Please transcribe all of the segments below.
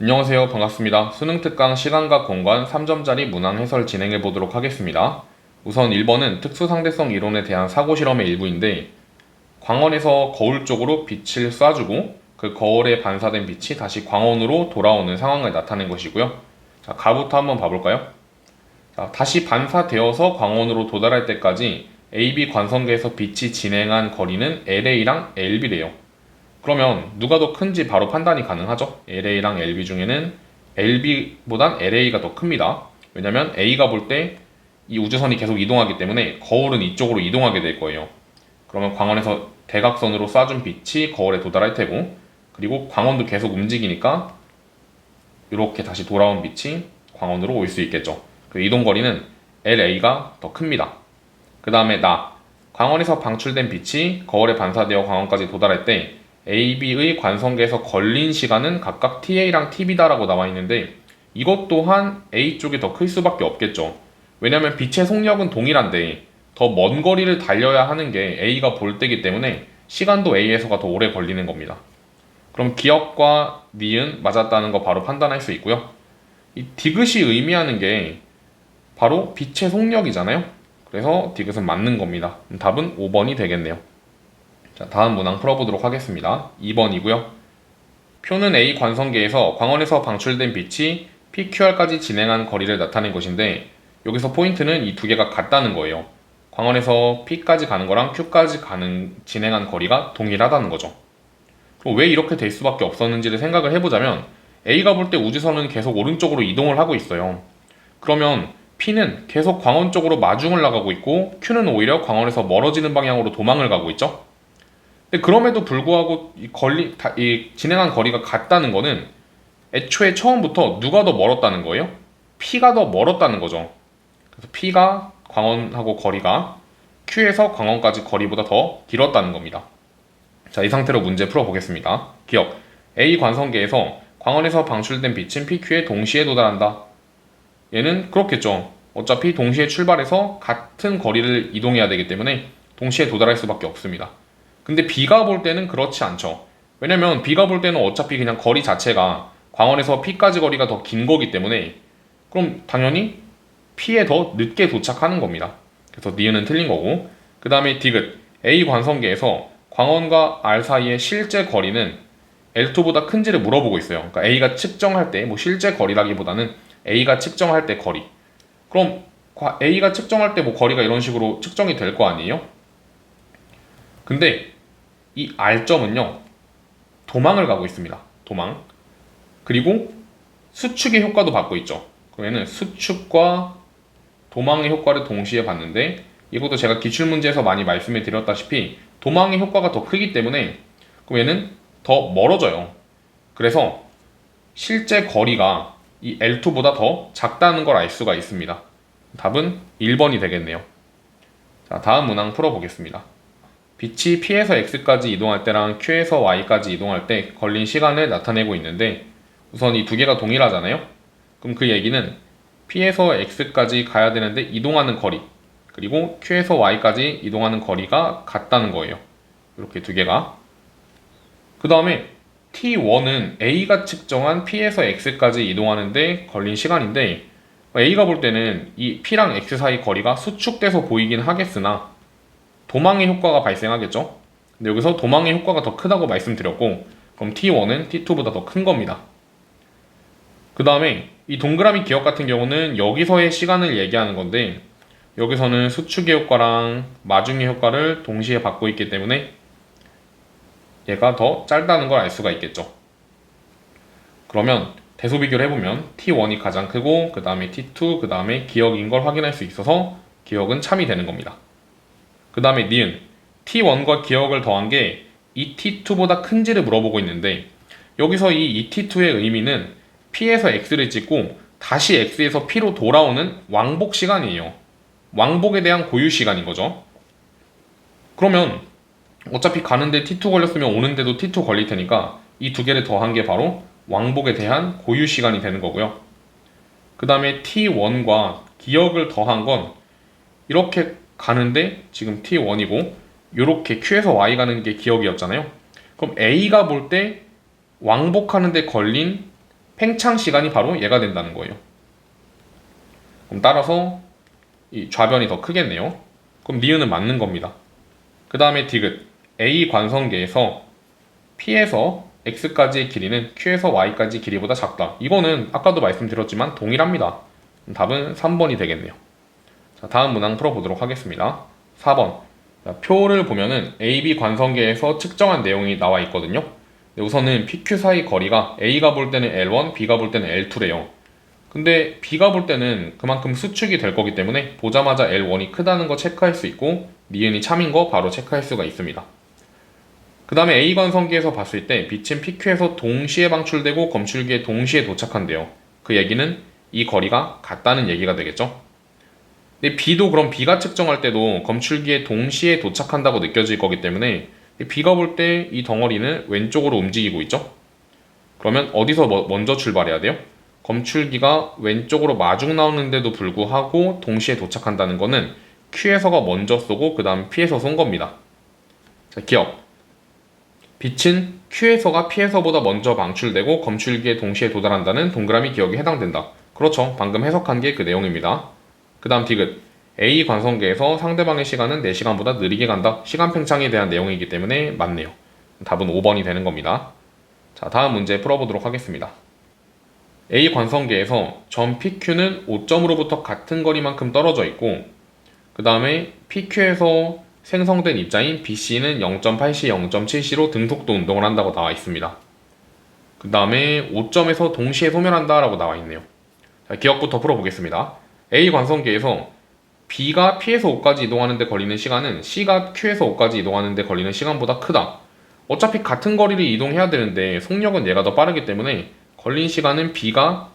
안녕하세요. 반갑습니다. 수능 특강 시간과 공간 3점짜리 문항 해설 진행해 보도록 하겠습니다. 우선 1번은 특수상대성 이론에 대한 사고실험의 일부인데, 광원에서 거울 쪽으로 빛을 쏴주고 그 거울에 반사된 빛이 다시 광원으로 돌아오는 상황을 나타낸 것이고요. 자, 가부터 한번 봐볼까요? 자, 다시 반사되어서 광원으로 도달할 때까지 AB 관성계에서 빛이 진행한 거리는 LA랑 LB래요. 그러면 누가 더 큰지 바로 판단이 가능하죠. LA랑 LB 중에는 LB보단 LA가 더 큽니다. 왜냐면 A가 볼 때 이 우주선이 계속 이동하기 때문에 거울은 이쪽으로 이동하게 될 거예요. 그러면 광원에서 대각선으로 쏴준 빛이 거울에 도달할 테고, 그리고 광원도 계속 움직이니까 이렇게 다시 돌아온 빛이 광원으로 올 수 있겠죠. 그 이동 거리는 LA가 더 큽니다. 그 다음에 광원에서 방출된 빛이 거울에 반사되어 광원까지 도달할 때 AB의 관성계에서 걸린 시간은 각각 TA랑 TB다라고 나와 있는데, 이것 또한 A 쪽이 더 클 수밖에 없겠죠. 왜냐면 빛의 속력은 동일한데 더 먼 거리를 달려야 하는 게 A가 볼 때이기 때문에 시간도 A에서가 더 오래 걸리는 겁니다. 그럼 기억과 니은 맞았다는 거 바로 판단할 수 있고요. 이 디귿이 의미하는 게 바로 빛의 속력이잖아요. 그래서 디귿은 맞는 겁니다. 답은 5번이 되겠네요. 자, 다음 문항 풀어보도록 하겠습니다. 2번이고요. 표는 A 관성계에서 광원에서 방출된 빛이 PQR까지 진행한 거리를 나타낸 것인데, 여기서 포인트는 이 두 개가 같다는 거예요. 광원에서 P까지 가는 거랑 Q까지 진행한 거리가 동일하다는 거죠. 그럼 왜 이렇게 될 수밖에 없었는지를 생각을 해보자면, A가 볼 때 우주선은 계속 오른쪽으로 이동을 하고 있어요. 그러면 P는 계속 광원 쪽으로 마중을 나가고 있고, Q는 오히려 광원에서 멀어지는 방향으로 도망을 가고 있죠. 근데 그럼에도 불구하고 진행한 거리가 같다는 거는 애초에 처음부터 누가 더 멀었다는 거예요? P가 더 멀었다는 거죠. 그래서 P가 광원하고 거리가 Q에서 광원까지 거리보다 더 길었다는 겁니다. 자, 이 상태로 문제 풀어보겠습니다. 기억, A 관성계에서 광원에서 방출된 빛은 PQ에 동시에 도달한다. 얘는 그렇겠죠. 어차피 동시에 출발해서 같은 거리를 이동해야 되기 때문에 동시에 도달할 수밖에 없습니다. 근데 B가 볼 때는 그렇지 않죠. 왜냐면 B가 볼 때는 어차피 그냥 거리 자체가 광원에서 P까지 거리가 더 긴 거기 때문에, 그럼 당연히 P에 더 늦게 도착하는 겁니다. 그래서 니은은 틀린 거고, 그 다음에 디귿, A 관성계에서 광원과 R 사이의 실제 거리는 L2보다 큰지를 물어보고 있어요. 그러니까 A가 측정할 때, 실제 거리라기보다는 A가 측정할 때 거리. 그럼 A가 측정할 때 거리가 이런 식으로 측정이 될 거 아니에요? 근데 이 R점은요, 도망을 가고 있습니다. 도망. 그리고 수축의 효과도 받고 있죠. 그러면은 수축과 도망의 효과를 동시에 받는데, 이것도 제가 기출문제에서 많이 말씀을 드렸다시피 도망의 효과가 더 크기 때문에 그럼 얘는 더 멀어져요. 그래서 실제 거리가 이 L2보다 더 작다는 걸 알 수가 있습니다. 답은 1번이 되겠네요. 자, 다음 문항 풀어보겠습니다. 빛이 P에서 X까지 이동할 때랑 Q에서 Y까지 이동할 때 걸린 시간을 나타내고 있는데, 우선 이 두 개가 동일하잖아요. 그럼 그 얘기는 P에서 X까지 가야 되는데 이동하는 거리, 그리고 Q에서 Y까지 이동하는 거리가 같다는 거예요. 이렇게 두 개가. 그 다음에 T1은 A가 측정한 P에서 X까지 이동하는데 걸린 시간인데, A가 볼 때는 이 P랑 X 사이 거리가 수축돼서 보이긴 하겠으나 도망의 효과가 발생하겠죠. 근데 여기서 도망의 효과가 더 크다고 말씀드렸고, 그럼 T1은 T2보다 더 큰 겁니다. 그 다음에 이 동그라미 기억 같은 경우는 여기서의 시간을 얘기하는 건데, 여기서는 수축의 효과랑 마중의 효과를 동시에 받고 있기 때문에 얘가 더 짧다는 걸 알 수가 있겠죠. 그러면 대소 비교를 해보면 T1이 가장 크고, 그 다음에 T2, 그 다음에 기억인 걸 확인할 수 있어서 기억은 참이 되는 겁니다. 그 다음에 니은, T1과 기억을 더한 게 이 T2보다 큰지를 물어보고 있는데, 여기서 이 T2의 의미는 P에서 X를 찍고 다시 X에서 P로 돌아오는 왕복 시간이에요. 왕복에 대한 고유 시간인 거죠. 그러면 어차피 가는데 T2 걸렸으면 오는데도 T2 걸릴 테니까 이 두 개를 더한 게 바로 왕복에 대한 고유 시간이 되는 거고요. 그 다음에 T1과 기억을 더한 건 이렇게 가는데 지금 T1이고, 이렇게 Q에서 Y 가는 게 기억이었잖아요. 그럼 A가 볼 때 왕복하는데 걸린 팽창 시간이 바로 얘가 된다는 거예요. 그럼 따라서 이 좌변이 더 크겠네요. 그럼 니은은 맞는 겁니다. 그 다음에 디귿. A 관성계에서 P에서 X까지의 길이는 Q에서 Y까지 길이보다 작다. 이거는 아까도 말씀드렸지만 동일합니다. 답은 3번이 되겠네요. 자, 다음 문항 풀어보도록 하겠습니다. 4번. 자, 표를 보면은 AB 관성계에서 측정한 내용이 나와 있거든요. 우선은 PQ 사이 거리가 A가 볼 때는 L1, B가 볼 때는 L2래요. 근데 B가 볼 때는 그만큼 수축이 될 거기 때문에 보자마자 L1이 크다는 거 체크할 수 있고 니은이 참인 거 바로 체크할 수가 있습니다. 그 다음에 A 관성기에서 봤을 때 빛은 PQ에서 동시에 방출되고 검출기에 동시에 도착한대요. 그 얘기는 이 거리가 같다는 얘기가 되겠죠. 근데 B도 그럼 B가 측정할 때도 검출기에 동시에 도착한다고 느껴질 거기 때문에 B가 볼 때 이 덩어리는 왼쪽으로 움직이고 있죠. 그러면 어디서 먼저 출발해야 돼요? 검출기가 왼쪽으로 마중 나오는데도 불구하고 동시에 도착한다는 거는 Q에서가 먼저 쏘고 그 다음 P에서 쏜 겁니다. 자, 기억. 빛은 Q에서가 P에서보다 먼저 방출되고 검출기에 동시에 도달한다는 동그라미 기억이 해당된다. 그렇죠. 방금 해석한 게 그 내용입니다. 그 다음 디귿. A 관성계에서 상대방의 시간은 내 시간보다 느리게 간다. 시간 팽창에 대한 내용이기 때문에 맞네요. 답은 5번이 되는 겁니다. 자, 다음 문제 풀어보도록 하겠습니다. A 관성계에서 점 PQ는 5점으로부터 같은 거리만큼 떨어져 있고 그 다음에 PQ에서 생성된 입자인 BC는 0.8C, 0.7C로 등속도 운동을 한다고 나와 있습니다. 그 다음에 5점에서 동시에 소멸한다 라고 나와 있네요. 자, 기억부터 풀어보겠습니다. A 관성계에서 B가 P에서 O까지 이동하는 데 걸리는 시간은 C가 Q에서 O까지 이동하는 데 걸리는 시간보다 크다. 어차피 같은 거리를 이동해야 되는데 속력은 얘가 더 빠르기 때문에 걸린 시간은 B가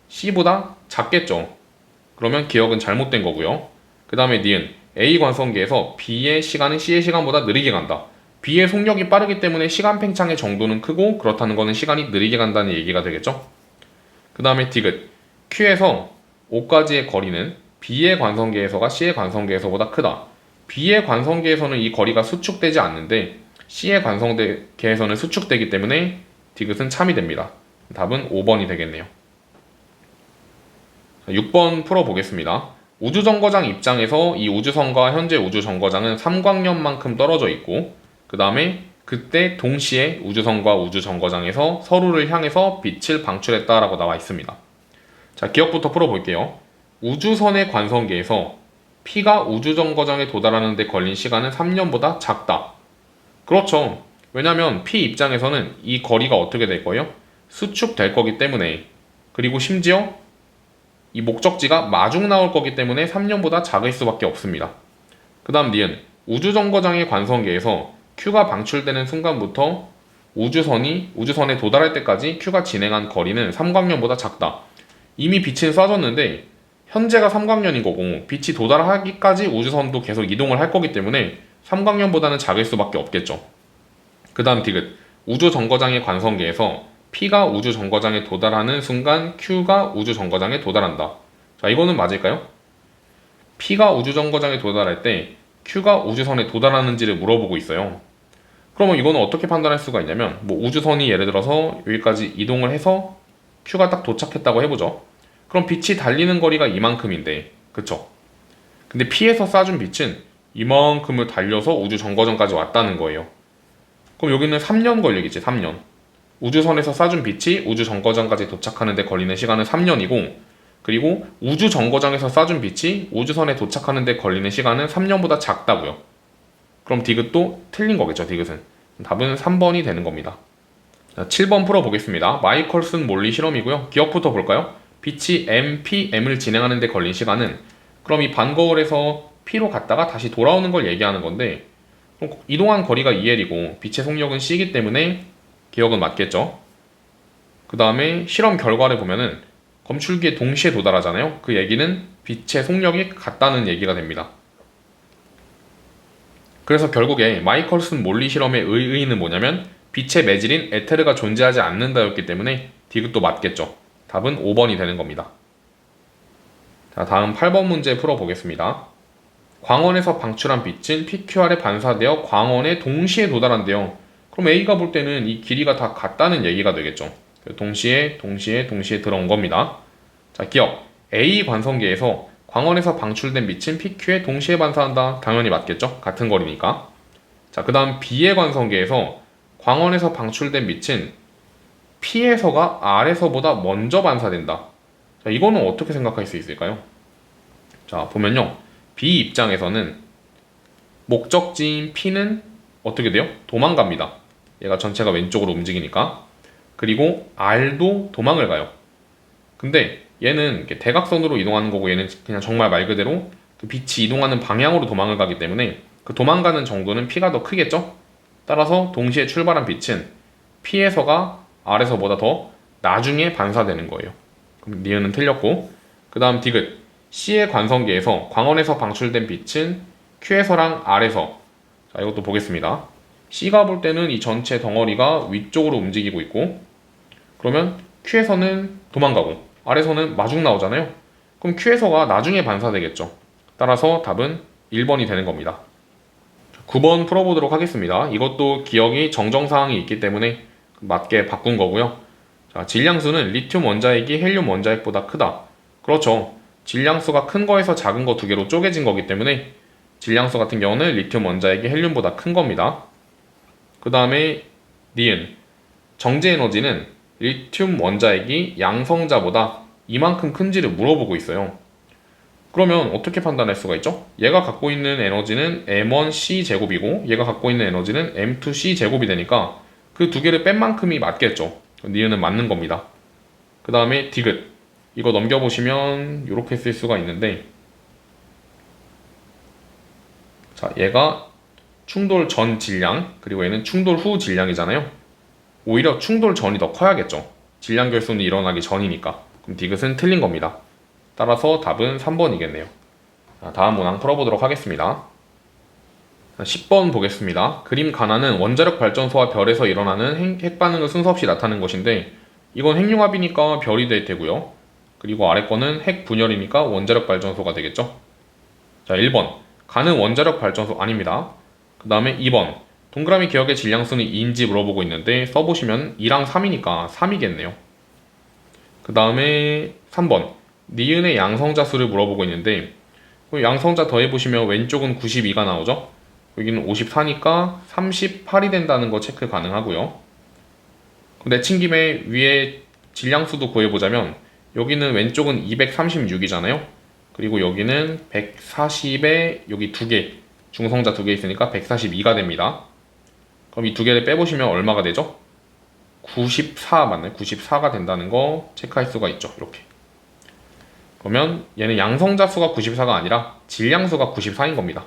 C보다 작겠죠. 그러면 기억은 잘못된 거고요. 그 다음에 니은. A 관성계에서 B의 시간은 C의 시간보다 느리게 간다. B의 속력이 빠르기 때문에 시간 팽창의 정도는 크고 그렇다는 것은 시간이 느리게 간다는 얘기가 되겠죠. 그 다음에 디귿. Q에서 O까지의 거리는 B의 관성계에서가 C의 관성계에서보다 크다. B의 관성계에서는 이 거리가 수축되지 않는데 C의 관성계에서는 수축되기 때문에 디귿은 참이 됩니다. 답은 5번이 되겠네요. 6번 풀어보겠습니다. 우주정거장 입장에서 이 우주선과 현재 우주정거장은 삼광년만큼 떨어져 있고 그 다음에 그때 동시에 우주선과 우주정거장에서 서로를 향해서 빛을 방출했다라고 나와 있습니다. 자, 기억부터 풀어볼게요. 우주선의 관성계에서 P가 우주정거장에 도달하는 데 걸린 시간은 3년보다 작다. 그렇죠. 왜냐면 P 입장에서는 이 거리가 어떻게 될 거예요? 수축될 거기 때문에 그리고 심지어 이 목적지가 마중 나올 거기 때문에 3년보다 작을 수밖에 없습니다. 그 다음 니은. 우주정거장의 관성계에서 Q가 방출되는 순간부터 우주선에 도달할 때까지 Q가 진행한 거리는 삼광년보다 작다. 이미 빛은 쏴졌는데 현재가 삼광년인 거고 빛이 도달하기까지 우주선도 계속 이동을 할 거기 때문에 삼광년보다는 작을 수밖에 없겠죠. 그 다음 디귿. 우주정거장의 관성계에서 P가 우주정거장에 도달하는 순간 Q가 우주정거장에 도달한다. 자, 이거는 맞을까요? P가 우주정거장에 도달할 때 Q가 우주선에 도달하는지를 물어보고 있어요. 그러면 이거는 어떻게 판단할 수가 있냐면 우주선이 예를 들어서 여기까지 이동을 해서 Q가 딱 도착했다고 해보죠. 그럼 빛이 달리는 거리가 이만큼인데 그쵸? 근데 P에서 쏴준 빛은 이만큼을 달려서 우주정거장까지 왔다는 거예요. 그럼 여기는 3년 걸리겠지. 3년. 우주선에서 쏴준 빛이 우주정거장까지 도착하는 데 걸리는 시간은 3년이고 그리고 우주정거장에서 쏴준 빛이 우주선에 도착하는 데 걸리는 시간은 3년보다 작다고요. 그럼 디귿도 틀린 거겠죠. 디귿은. 답은 3번이 되는 겁니다. 자, 7번 풀어보겠습니다. 마이컬슨 몰리 실험이고요. 기억부터 볼까요? 빛이 MPM을 진행하는 데 걸린 시간은 그럼 이 반거울에서 P로 갔다가 다시 돌아오는 걸 얘기하는 건데 이동한 거리가 2L이고 빛의 속력은 C이기 때문에 기억은 맞겠죠. 그 다음에 실험 결과를 보면은 검출기에 동시에 도달하잖아요. 그 얘기는 빛의 속력이 같다는 얘기가 됩니다. 그래서 결국에 마이컬슨 몰리 실험의 의의는 뭐냐면 빛의 매질인 에테르가 존재하지 않는다였기 때문에 디귿도 맞겠죠. 답은 5번이 되는 겁니다. 자, 다음 8번 문제 풀어보겠습니다. 광원에서 방출한 빛은 PQR에 반사되어 광원에 동시에 도달한대요. 그럼 A가 볼 때는 이 길이가 다 같다는 얘기가 되겠죠. 동시에 들어온 겁니다. 자, 기억. A 관성계에서 광원에서 방출된 빛은 PQ에 동시에 반사한다. 당연히 맞겠죠? 같은 거리니까. 자, 그 다음 B의 관성계에서 광원에서 방출된 빛은 P에서가 R에서보다 먼저 반사된다. 자, 이거는 어떻게 생각할 수 있을까요? 자, 보면요. B 입장에서는 목적지인 P는 어떻게 돼요? 도망갑니다. 얘가 전체가 왼쪽으로 움직이니까. 그리고 R도 도망을 가요. 근데 얘는 이렇게 대각선으로 이동하는 거고 얘는 그냥 정말 말 그대로 그 빛이 이동하는 방향으로 도망을 가기 때문에 그 도망가는 정도는 P가 더 크겠죠? 따라서 동시에 출발한 빛은 P에서가 R에서보다 더 나중에 반사되는 거예요. 그럼 니은은 틀렸고, 그 다음 디귿. C의 관성계에서 광원에서 방출된 빛은 Q에서랑 R에서, 자, 이것도 보겠습니다. C가 볼 때는 이 전체 덩어리가 위쪽으로 움직이고 있고, 그러면 Q에서는 도망가고 R에서는 마중 나오잖아요. 그럼 Q에서가 나중에 반사되겠죠. 따라서 답은 1번이 되는 겁니다. 9번 풀어보도록 하겠습니다. 이것도 기억이 정정사항이 있기 때문에 맞게 바꾼 거고요. 자, 질량수는 리튬 원자핵이 헬륨 원자핵보다 크다. 그렇죠. 질량수가 큰 거에서 작은 거 두 개로 쪼개진 거기 때문에 질량수 같은 경우는 리튬 원자핵이 헬륨보다 큰 겁니다. 그 다음에 니은. 정제 에너지는 리튬 원자핵이 양성자보다 이만큼 큰지를 물어보고 있어요. 그러면 어떻게 판단할 수가 있죠? 얘가 갖고 있는 에너지는 m1c 제곱이고 얘가 갖고 있는 에너지는 m2c 제곱이 되니까 그 두 개를 뺀 만큼이 맞겠죠. 니은은 맞는 겁니다. 그 다음에 디귿. 이거 넘겨보시면 이렇게 쓸 수가 있는데, 자, 얘가 충돌 전 질량, 그리고 얘는 충돌 후 질량이잖아요. 오히려 충돌 전이 더 커야겠죠. 질량 결손이 일어나기 전이니까. 그럼 디귿은 틀린 겁니다. 따라서 답은 3번이겠네요. 자, 다음 문항 풀어보도록 하겠습니다. 10번 보겠습니다. 그림 가나는 원자력 발전소와 별에서 일어나는 핵반응을 순서 없이 나타낸 것인데, 이건 핵융합이니까 별이 될 테고요. 그리고 아래 거는 핵 분열이니까 원자력 발전소가 되겠죠. 자, 1번. 가는 원자력 발전소 아닙니다. 그 다음에 2번. 동그라미 기억의 질량수는 2인지 물어보고 있는데 써보시면 2랑 3이니까 3이겠네요. 그 다음에 3번. 니은의 양성자 수를 물어보고 있는데 양성자 더해보시면 왼쪽은 92가 나오죠. 여기는 54니까 38이 된다는 거 체크 가능하고요. 내친 김에 위에 질량수도 구해보자면 여기는 왼쪽은 236이잖아요. 그리고 여기는 140에 여기 두 개, 중성자 두 개 있으니까 142가 됩니다. 그럼 이 두 개를 빼보시면 얼마가 되죠? 94 맞나요? 94가 된다는 거 체크할 수가 있죠. 이렇게. 그러면 얘는 양성자 수가 94가 아니라 질량수가 94인 겁니다.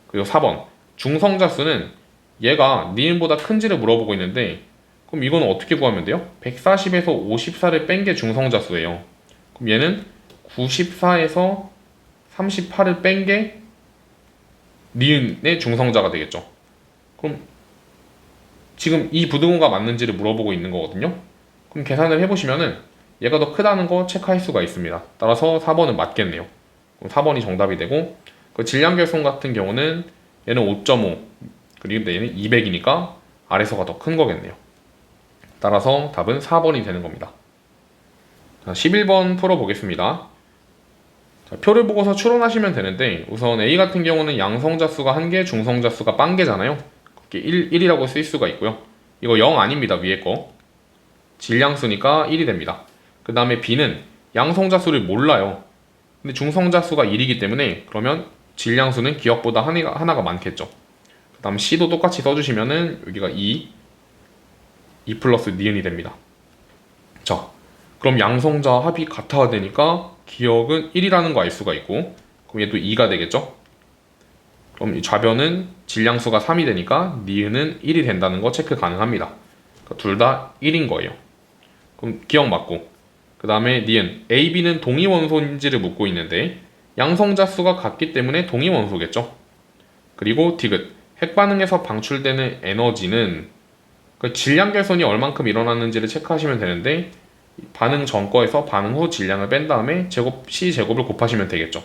그리고 4번. 중성자 수는 얘가 니은보다 큰지를 물어보고 있는데 그럼 이건 어떻게 구하면 돼요? 140에서 54를 뺀 게 중성자 수예요. 그럼 얘는 94에서 38을 뺀 게 니은의 중성자가 되겠죠. 그럼 지금 이 부등호가 맞는지를 물어보고 있는 거거든요. 그럼 계산을 해보시면은 얘가 더 크다는 거 체크할 수가 있습니다. 따라서 4번은 맞겠네요. 그럼 4번이 정답이 되고 그 질량결손 같은 경우는 얘는 5.5 그리고 얘는 200이니까 아래서가 더 큰 거겠네요. 따라서 답은 4번이 되는 겁니다. 자, 11번 풀어보겠습니다. 자, 표를 보고서 추론하시면 되는데 우선 A 같은 경우는 양성자 수가 1개, 중성자 수가 0개잖아요. 그렇게 1이라고 쓸 수가 있고요. 이거 0 아닙니다. 위에 거. 질량수니까 1이 됩니다. 그 다음에 B는 양성자 수를 몰라요. 근데 중성자 수가 1이기 때문에 그러면 질량수는 기억보다 하나가 많겠죠. 그 다음 C도 똑같이 써주시면은 여기가 2 플러스 니은이 됩니다. 자, 그럼 양성자 합이 같아야 되니까 기억은 1이라는 거 알 수가 있고 그럼 얘도 2가 되겠죠. 그럼 이 좌변은 질량수가 3이 되니까 니은은 1이 된다는 거 체크 가능합니다. 그러니까 둘 다 1인 거예요. 그럼 기억 맞고 그 다음에 니은 A, B는 동위원소인지를 묻고 있는데 양성자 수가 같기 때문에 동위원소겠죠. 그리고 디귿 핵반응에서 방출되는 에너지는 그 질량 결손이 얼만큼 일어났는지를 체크하시면 되는데 반응 전 거에서 반응 후 질량을 뺀 다음에 제곱 C제곱을 곱하시면 되겠죠.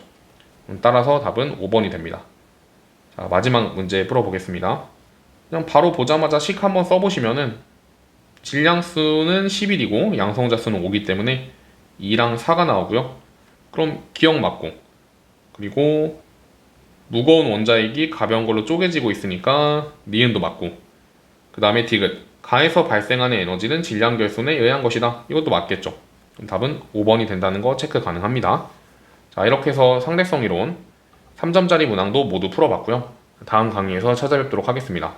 따라서 답은 5번이 됩니다. 자, 마지막 문제 풀어보겠습니다. 그냥 바로 보자마자 식 한번 써보시면은 질량수는 11이고 양성자수는 5기 때문에 2랑 4가 나오고요. 그럼 기억 맞고, 그리고 무거운 원자핵이 가벼운 걸로 쪼개지고 있으니까 니은도 맞고, 그 다음에 디귿, 가에서 발생하는 에너지는 질량 결손에 의한 것이다. 이것도 맞겠죠. 그럼 답은 5번이 된다는 거 체크 가능합니다. 자, 이렇게 해서 상대성 이론 3점짜리 문항도 모두 풀어봤고요. 다음 강의에서 찾아뵙도록 하겠습니다.